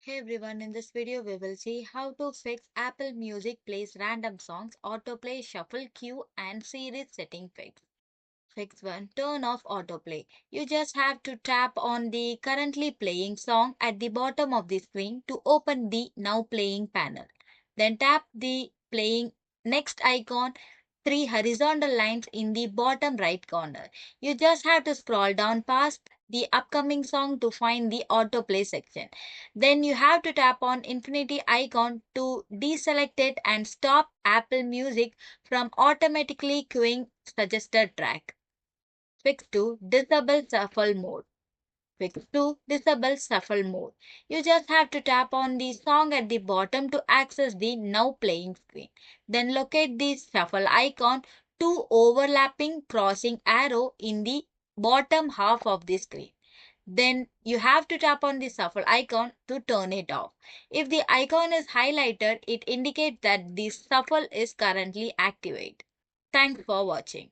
Hey everyone, in this video we will see how to fix Apple Music plays random songs, autoplay, shuffle, queue and series setting fix. Fix 1. Turn off autoplay. You just have to tap on the currently playing song at the bottom of the screen to open the now playing panel. Then tap the playing next icon, three horizontal lines in the bottom right corner. You just have to scroll down past the upcoming song to find the autoplay section. Then you have to tap on infinity icon to deselect it and stop Apple Music from automatically queuing suggested track. Fix 2. Disable shuffle mode. Fix 2. Disable shuffle mode. You just have to tap on the song at the bottom to access the now playing screen. Then locate the shuffle icon, two overlapping crossing arrow in the bottom half of the screen. Then you have to tap on the shuffle icon to turn it off. If the icon is highlighted, it indicates that the shuffle is currently activated. Thanks for watching.